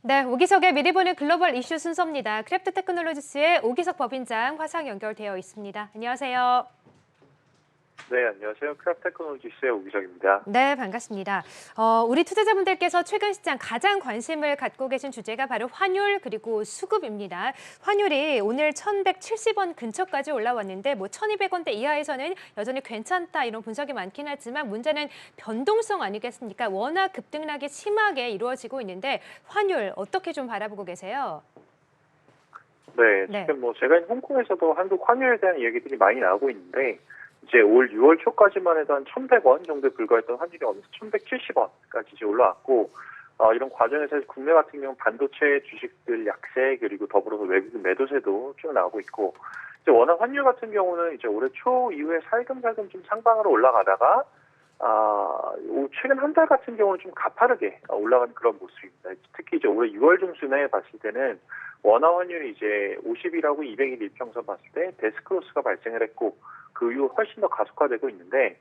네, 오기석의 미리 보는 글로벌 이슈 순서입니다. 크래프트 테크놀로지스의 오기석 법인장 화상 연결되어 있습니다. 안녕하세요. 네, 안녕하세요. 크래프트 테크놀로지스의 오기석입니다. 네, 반갑습니다. 우리 투자자분들께서 최근 시장 가장 관심을 갖고 계신 주제가 바로 환율 그리고 수급입니다. 환율이 오늘 1,170원 근처까지 올라왔는데 1,200원대 이하에서는 여전히 괜찮다 이런 분석이 많긴 하지만 문제는 변동성 아니겠습니까? 워낙 급등락이 심하게 이루어지고 있는데 환율 어떻게 좀 바라보고 계세요? 네, 네. 지금 제가 있는 홍콩에서도 한국 환율에 대한 이야기들이 많이 나오고 있는데 이제 올 6월 초까지만 해도 한 1,100원 정도에 불과했던 환율이 어느새 1,170원까지 이제 올라왔고 이런 과정에서 국내 같은 경우 반도체 주식들 약세 그리고 더불어서 외국인 매도세도 쭉 나오고 있고 이제 워낙 환율 같은 경우는 이제 올해 초 이후에 살금살금 좀 상방으로 올라가다가 최근 한 달 같은 경우는 좀 가파르게 올라간 그런 모습입니다. 특히 이제 올해 6월 중순에 봤을 때는 원화 환율이 이제 50일하고 200일 일평선 봤을 때 데스크로스가 발생을 했고 그 이후 훨씬 더 가속화되고 있는데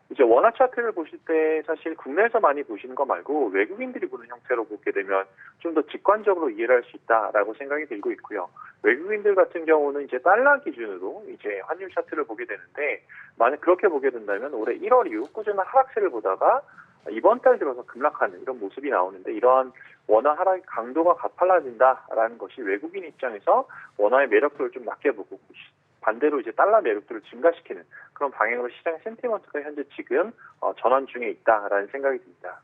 이제 원화 차트를 보실 때 사실 국내에서 많이 보시는 거 말고 외국인들이 보는 형태로 보게 되면 좀 더 직관적으로 이해를 할 수 있다라고 생각이 들고 있고요. 외국인들 같은 경우는 이제 달러 기준으로 이제 환율 차트를 보게 되는데 만약 그렇게 보게 된다면 올해 1월 이후 꾸준한 하락세를 보다가 이번 달 들어서 급락하는 이런 모습이 나오는데 이러한 원화 하락의 강도가 가팔라진다라는 것이 외국인 입장에서 원화의 매력도를 좀 낮게 보고 반대로 이제 달러 매력도를 증가시키는 그런 방향으로 시장 센티먼트가 현재 지금 전환 중에 있다라는 생각이 듭니다.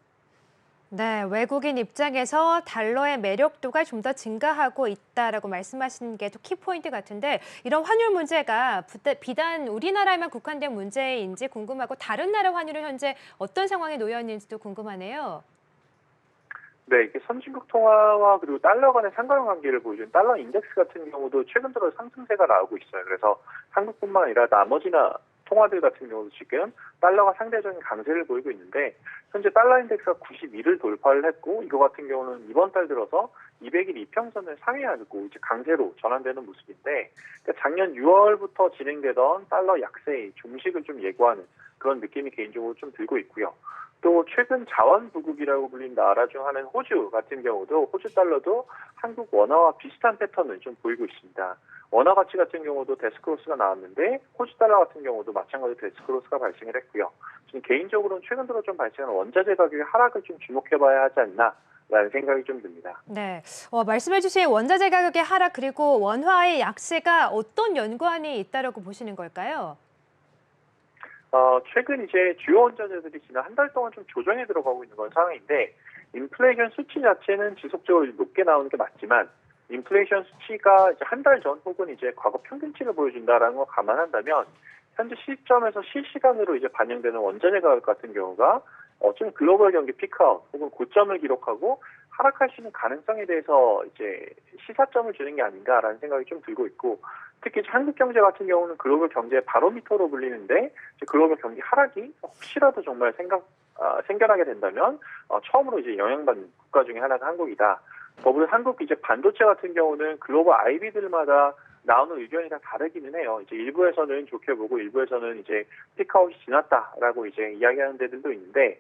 네, 외국인 입장에서 달러의 매력도가 좀 더 증가하고 있다라고 말씀하시는 게 또 키포인트 같은데 이런 환율 문제가 비단 우리나라에만 국한된 문제인지 궁금하고 다른 나라 환율은 현재 어떤 상황에 놓여 있는지도 궁금하네요. 네, 이게 선진국 통화와 그리고 달러 간의 상관관계를 보여주는 달러 인덱스 같은 경우도 최근 들어 상승세가 나오고 있어요. 그래서 한국뿐만 아니라 나머지나 통화들 같은 경우도 지금 달러가 상대적인 강세를 보이고 있는데 현재 달러 인덱스가 91을 돌파를 했고 이거 같은 경우는 이번 달 들어서 200일 이평선을 상회하고 이제 강세로 전환되는 모습인데 그러니까 작년 6월부터 진행되던 달러 약세의 종식을 좀 예고하는 그런 느낌이 개인적으로 좀 들고 있고요. 또 최근 자원 부국이라고 불린 나라 중 하나인 호주 같은 경우도 호주 달러도 한국 원화와 비슷한 패턴을 좀 보이고 있습니다. 원화 가치 같은 경우도 데스크로스가 나왔는데 호주 달러 같은 경우도 마찬가지로 데스크로스가 발생을 했고요. 지금 개인적으로는 최근 들어 좀 발생한 원자재 가격의 하락을 좀 주목해봐야 하지 않나라는 생각이 좀 듭니다. 네, 말씀해주신 원자재 가격의 하락 그리고 원화의 약세가 어떤 연관이 있다라고 보시는 걸까요? 최근 이제 주요 원자재들이 지난 한 달 동안 좀 조정에 들어가고 있는 그런 상황인데, 인플레이션 수치 자체는 지속적으로 높게 나오는 게 맞지만, 인플레이션 수치가 이제 한 달 전 혹은 이제 과거 평균치를 보여준다라는 걸 감안한다면, 현재 시점에서 실시간으로 이제 반영되는 원자재 가격 같은 경우가 좀 글로벌 경기 피크아웃 혹은 고점을 기록하고 하락할 수 있는 가능성에 대해서 이제 시사점을 주는 게 아닌가라는 생각이 좀 들고 있고 특히 한국 경제 같은 경우는 글로벌 경제의 바로미터로 불리는데 글로벌 경기 하락이 혹시라도 정말 생겨나게 된다면 처음으로 이제 영향받는 국가 중에 하나가 한국이다. 더불어 한국 이제 반도체 같은 경우는 글로벌 IB들마다 나오는 의견이 다 다르기는 해요. 이제 일부에서는 좋게 보고 일부에서는 이제 피크아웃이 지났다라고 이제 이야기하는 데들도 있는데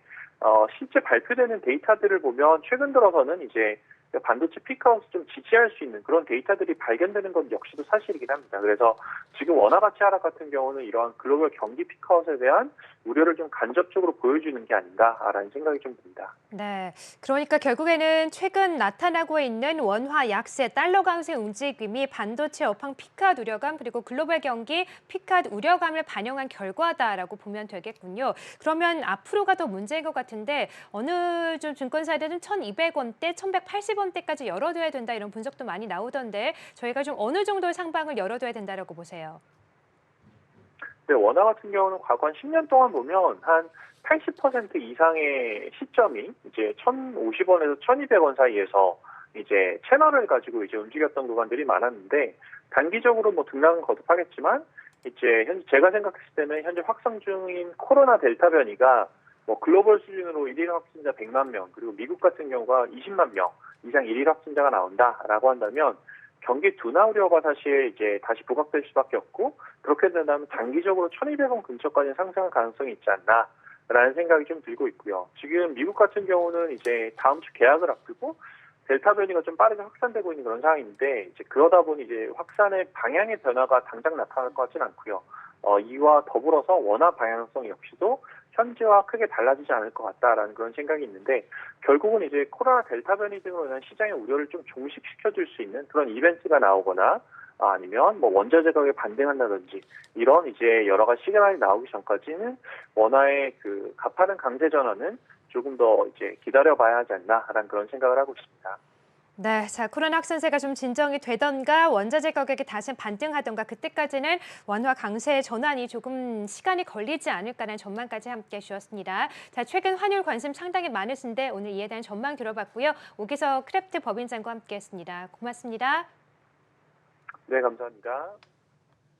실제 발표되는 데이터들을 보면 최근 들어서는 이제 반도체 피크아웃을 좀 지지할 수 있는 그런 데이터들이 발견되는 건 역시도 사실이긴 합니다. 그래서 지금 원화 가치 하락 같은 경우는 이러한 글로벌 경기 피크아웃에 대한 우려를 좀 간접적으로 보여주는 게 아닌가라는 생각이 좀 듭니다. 네, 그러니까 결국에는 최근 나타나고 있는 원화 약세, 달러 강세 움직임이 반도체 업황 피크아웃 우려감 그리고 글로벌 경기 피크아웃 우려감을 반영한 결과다라고 보면 되겠군요. 그러면 앞으로가 더 문제인 것 같은데 어느 좀 증권사들은 1,200원대, 1,180원대까지 열어둬야 된다 이런 분석도 많이 나오던데 저희가 좀 어느 정도의 상방을 열어둬야 된다라고 보세요? 네, 원화 같은 경우는 과거 한 10년 동안 보면 한 80% 이상의 시점이 이제 1,050원에서 1,200원 사이에서 이제 채널을 가지고 이제 움직였던 구간들이 많았는데 단기적으로 뭐 등락은 거듭하겠지만 이제 현재 제가 생각했을 때는 현재 확산 중인 코로나 델타 변이가 뭐 글로벌 수준으로 일일 확진자 100만 명 그리고 미국 같은 경우가 20만 명 이상 일일 확진자가 나온다라고 한다면 경기 둔화 우려가 사실 이제 다시 부각될 수밖에 없고 그렇게 된다면 단기적으로 1,200원 근처까지 상승할 가능성이 있지 않나라는 생각이 좀 들고 있고요. 지금 미국 같은 경우는 이제 다음 주 개학을 앞두고 델타 변이가 좀 빠르게 확산되고 있는 그런 상황인데 이제 그러다 보니 이제 확산의 방향의 변화가 당장 나타날 것 같지는 않고요. 이와 더불어서 원화 방향성 역시도 현재와 크게 달라지지 않을 것 같다라는 그런 생각이 있는데 결국은 이제 코로나 델타 변이 등으로 인한 시장의 우려를 좀 종식시켜줄 수 있는 그런 이벤트가 나오거나 아니면 뭐 원자재 가격이 반등한다든지 이런 이제 여러 가지 시그널이 나오기 전까지는 원화의 그 가파른 강세 전환은 조금 더 이제 기다려봐야 하지 않나라는 그런 생각을 하고 있습니다. 네, 자, 코로나 확산세가 좀 진정이 되던가 원자재 가격이 다시 반등하던가 그때까지는 원화 강세의 전환이 조금 시간이 걸리지 않을까라는 전망까지 함께 해주셨습니다. 자, 최근 환율 관심 상당히 많으신데 오늘 이에 대한 전망 들어봤고요. 오기석 크래프트 법인장과 함께했습니다. 고맙습니다. 네, 감사합니다.